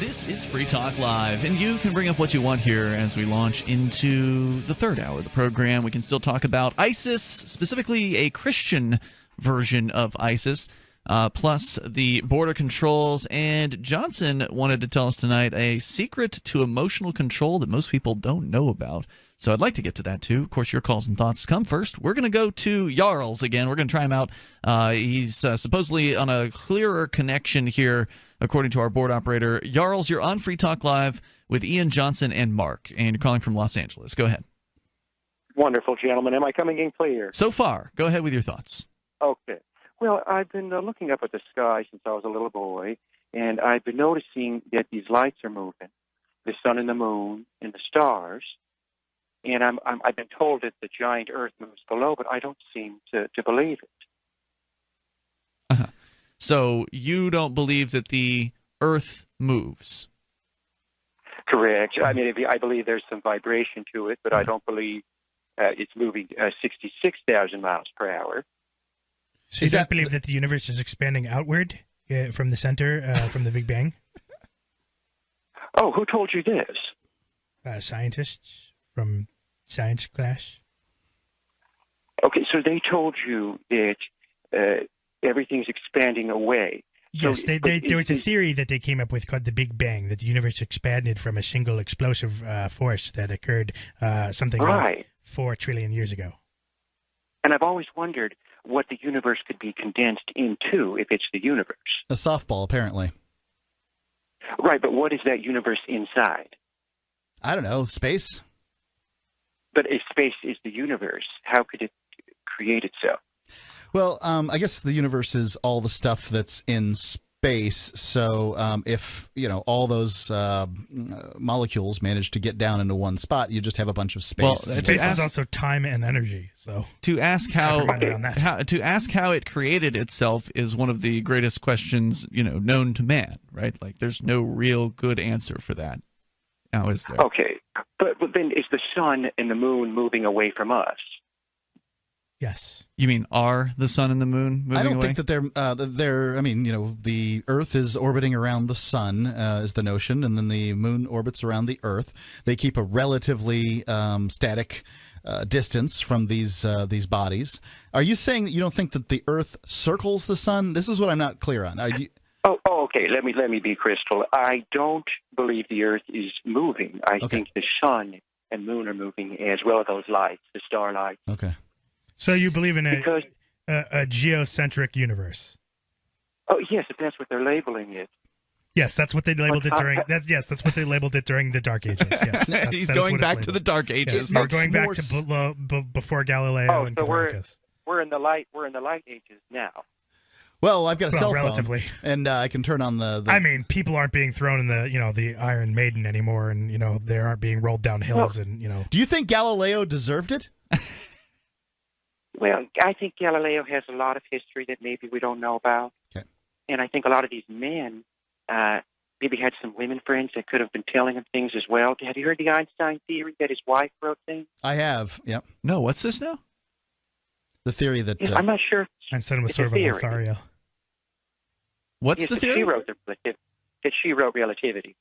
This is Free Talk Live, and you can bring up what you want here as we launch into the third hour of the program. We can still talk about ISIS, specifically a Christian version of ISIS, plus the border controls. And Johnson wanted to tell us tonight a secret to emotional control that most people don't know about. So I'd like to get to that, too. Of course, your calls and thoughts come first. We're going to go to Jarls again. We're going to try him out. He's supposedly on a clearer connection here, according to our board operator. Jarls, you're on Free Talk Live with Ian, Johnson, and Mark, and you're calling from Los Angeles. Go ahead. Wonderful, gentlemen. Am I coming in clear? So far. Go ahead with your thoughts. Okay. Well, I've been looking up at the sky since I was a little boy, and I've been noticing that these lights are moving, the sun and the moon and the stars. And I've been told that the giant Earth moves below, but I don't seem to believe it. Uh-huh. So you don't believe that the Earth moves? Correct. I mean, I believe there's some vibration to it, but I don't believe it's moving 66,000 miles per hour. So you don't believe that the universe is expanding outward from the center, from the Big Bang? Oh, who told you this? Scientists from science class. Okay, so they told you that everything's expanding away. Yes, there was a theory that they came up with called the Big Bang, that the universe expanded from a single explosive force that occurred something like 4 trillion years ago. And I've always wondered what the universe could be condensed into if it's the universe. A softball, apparently. Right, but what is that universe inside? I don't know, space? But if space is the universe, how could it create itself? Well, I guess the universe is all the stuff that's in space. So if, all those molecules manage to get down into one spot, you just have a bunch of space. Well, space is also time and energy. So to ask how it created itself is one of the greatest questions, known to man, right? Like there's no real good answer for that. Now is there? Okay. But then is the sun and the moon moving away from us? Yes. You mean are the sun and the moon moving away? I don't think that they're. I mean, the Earth is orbiting around the sun is the notion, and then the moon orbits around the Earth. They keep a relatively static distance from these bodies. Are you saying that you don't think that the Earth circles the sun? This is what I'm not clear on. Okay. Let me be crystal. I don't believe the Earth is moving. I think the sun and moon are moving, as well as those lights, the starlights. Okay. So you believe in a geocentric universe? Oh yes, if that's what they're labeling it. Yes, that's what they labeled it during. That's what they labeled it during the Dark Ages. Yes, he's going back to the Dark Ages. Yes, we're going back to before Galileo and Copernicus. We're in the light Ages now. Well, I've got a cell phone, relatively, and I can turn on the. I mean, people aren't being thrown in the Iron Maiden anymore, and they aren't being rolled down hills, and Do you think Galileo deserved it? Well, I think Galileo has a lot of history that maybe we don't know about. Okay. And I think a lot of these men maybe had some women friends that could have been telling him things as well. Have you heard the Einstein theory that his wife wrote things? I have, yep. No, what's this now? The theory that... I'm not sure. Einstein was sort of a Lothario. What's the theory? That she wrote relativity.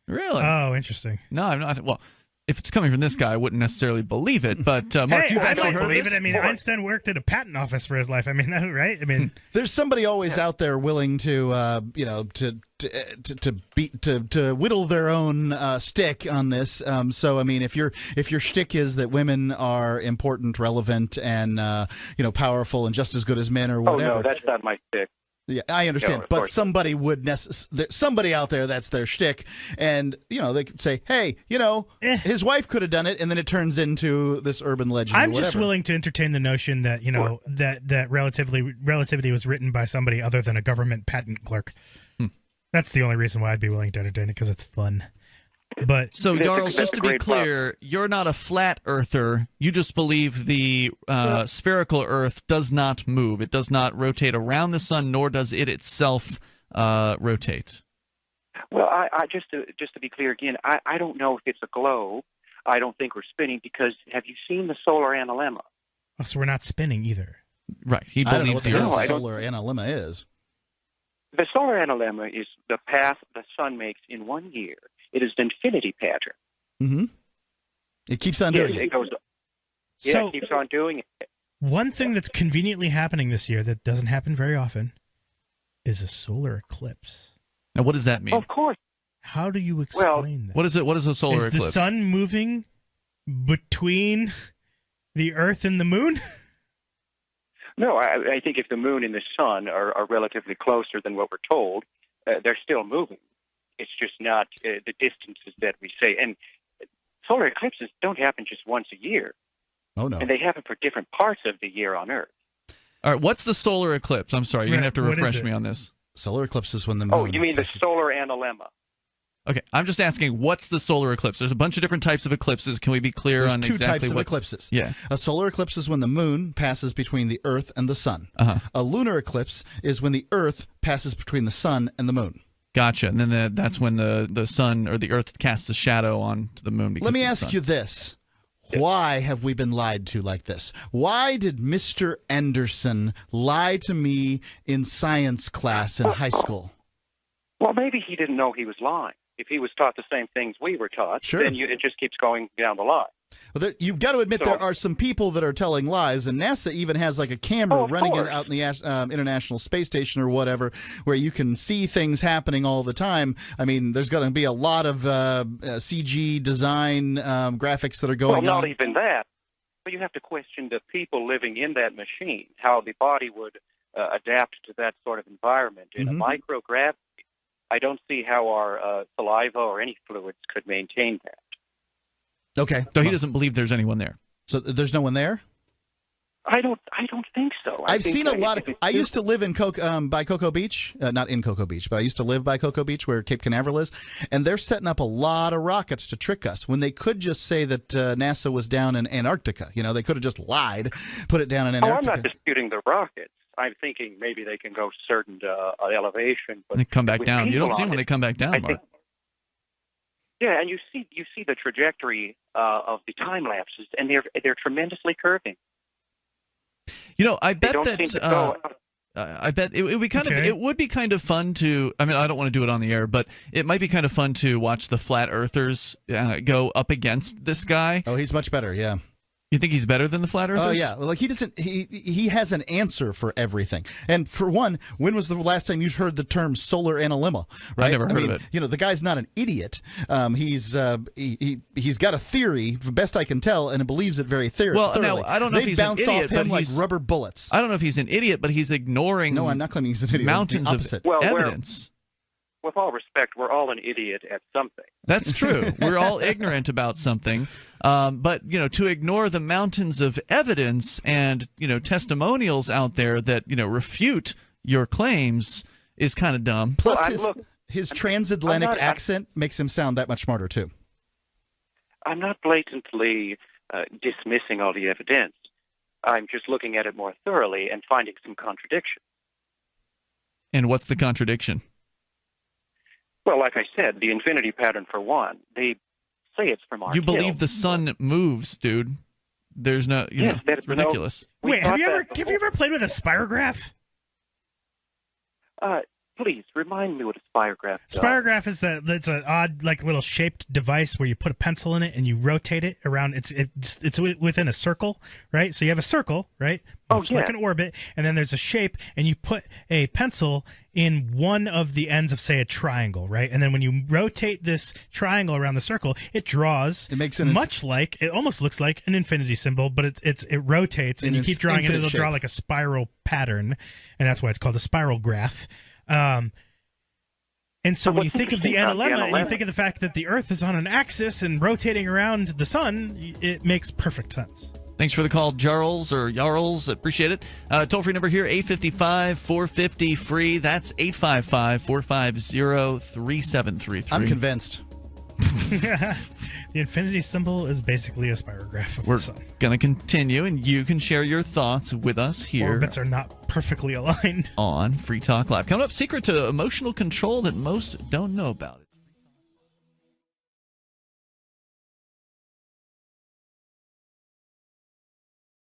Really? Oh, interesting. No, I'm not... Well... If it's coming from this guy, I wouldn't necessarily believe it. But Mark, you've actually heard believe this? it. I mean, Einstein worked at a patent office for his life. I mean, right? I mean, there's somebody always out there willing to, to whittle their own stick on this. So, I mean, if your shtick is that women are important, relevant, and powerful, and just as good as men or whatever. Oh no, that's not my stick. Yeah, I understand, but somebody would somebody out there, that's their shtick, and they could say, "Hey, his wife could have done it," and then it turns into this urban legend. I'm just willing to entertain the notion that that relativity was written by somebody other than a government patent clerk. That's the only reason why I'd be willing to entertain it, because it's fun. But so, Jarls, just to be clear, you're not a flat earther. You just believe the spherical Earth does not move. It does not rotate around the sun, nor does it itself rotate. Well, I just to be clear again, I don't know if it's a globe. I don't think we're spinning, because have you seen the solar analemma? Oh, so we're not spinning either. Right. He believes the solar analemma is. The solar analemma is the path the sun makes in 1 year. It is an infinity pattern. Mm-hmm. It keeps on doing it. It goes. So, it keeps on doing it. One thing that's conveniently happening this year that doesn't happen very often is a solar eclipse. Now, what does that mean? Of course. How do you explain that? What is it? What is a solar Is eclipse? the sun moving between the Earth and the moon? No, I think if the moon and the sun are relatively closer than what we're told, they're still moving. It's just not the distances that we say. And solar eclipses don't happen just once a year. Oh, no. And they happen for different parts of the year on Earth. All right, what's the solar eclipse? I'm sorry, you're going to have to refresh me on this. Solar eclipse is when the moon... Oh, you mean the solar analemma? Okay, I'm just asking, what's the solar eclipse? There's a bunch of different types of eclipses. Can we be clear There's on two exactly types of what... eclipses. Yeah. A solar eclipse is when the moon passes between the Earth and the sun. Uh-huh. A lunar eclipse is when the Earth passes between the sun and the moon. Gotcha. And then that's when the sun or the Earth casts a shadow onto the moon. Let me ask you this. Why have we been lied to like this? Why did Mr. Anderson lie to me in science class in high school? Well, maybe he didn't know he was lying. If he was taught the same things we were taught, Sure. then it just keeps going down the line. Well, you've got to admit there are some people that are telling lies, and NASA even has like a camera running it out in the International Space Station or whatever, where you can see things happening all the time. I mean, there's going to be a lot of CG design graphics that are going on. Well, not even that. But you have to question the people living in that machine, how the body would adapt to that sort of environment in a microgravity. I don't see how our saliva or any fluids could maintain that. Okay. So he doesn't believe there's anyone there. So there's no one there? I don't think so. I've seen a lot of. I used to live in by Cocoa Beach, not in Cocoa Beach, but I used to live by Cocoa Beach, where Cape Canaveral is, and they're setting up a lot of rockets to trick us. When they could just say that NASA was down in Antarctica, they could have just lied, put it down in Antarctica. Oh, I'm not disputing the rockets. I'm thinking maybe they can go certain elevation, but they come back down. You don't see them when they come back down, Mark. Yeah, and you see the trajectory of the time lapses, and they're tremendously curving. I bet that I bet it would be kind of it would be kind of fun to. I mean, I don't want to do it on the air, but it might be kind of fun to watch the flat earthers go up against this guy. Oh, he's much better. Yeah. You think he's better than the flat earthers? Oh yeah, like he doesn't. He has an answer for everything. And for one, when was the last time you heard the term solar analemma? Right? I never heard of it. The guy's not an idiot. He's got a theory, the best I can tell, and believes it very thoroughly. Well, now I don't know if he's an idiot, off him but like rubber bullets. I don't know if he's an idiot, but he's ignoring. No, I'm not claiming he's an idiot. Mountains of evidence. With all respect, we're all an idiot at something. That's true. We're all ignorant about something. But, to ignore the mountains of evidence and, testimonials out there that, refute your claims is kind of dumb. Plus, his transatlantic accent makes him sound that much smarter, too. I'm not blatantly dismissing all the evidence. I'm just looking at it more thoroughly and finding some contradiction. And what's the contradiction? Well, like I said, the infinity pattern for one. They say it's from our You believe the sun moves, dude. There's no, it's ridiculous. Wait, have you ever played with a spirograph? Please remind me what a spirograph is. Spirograph is it's an odd, like, little shaped device where you put a pencil in it and you rotate it around. It's within a circle, right? So you have a circle, right? Like an orbit, and then there's a shape, and you put a pencil in one of the ends of, say, a triangle, right? And then when you rotate this triangle around the circle, it draws. It makes it almost looks like an infinity symbol, but it rotates, and you keep drawing it, it'll draw like a spiral pattern, and that's why it's called a spiral graph. And so when you think of the analemma, and you think of the fact that the Earth is on an axis and rotating around the sun, it makes perfect sense. Thanks for the call, Jarls or Jarls. Appreciate it. Toll-free number here, 855-450-FREE. That's 855-450-3733. I'm convinced. The infinity symbol is basically a spirograph of the sun. We're going to continue, and you can share your thoughts with us here. Orbits are not perfectly aligned. On Free Talk Live. Coming up, secret to emotional control that most don't know about.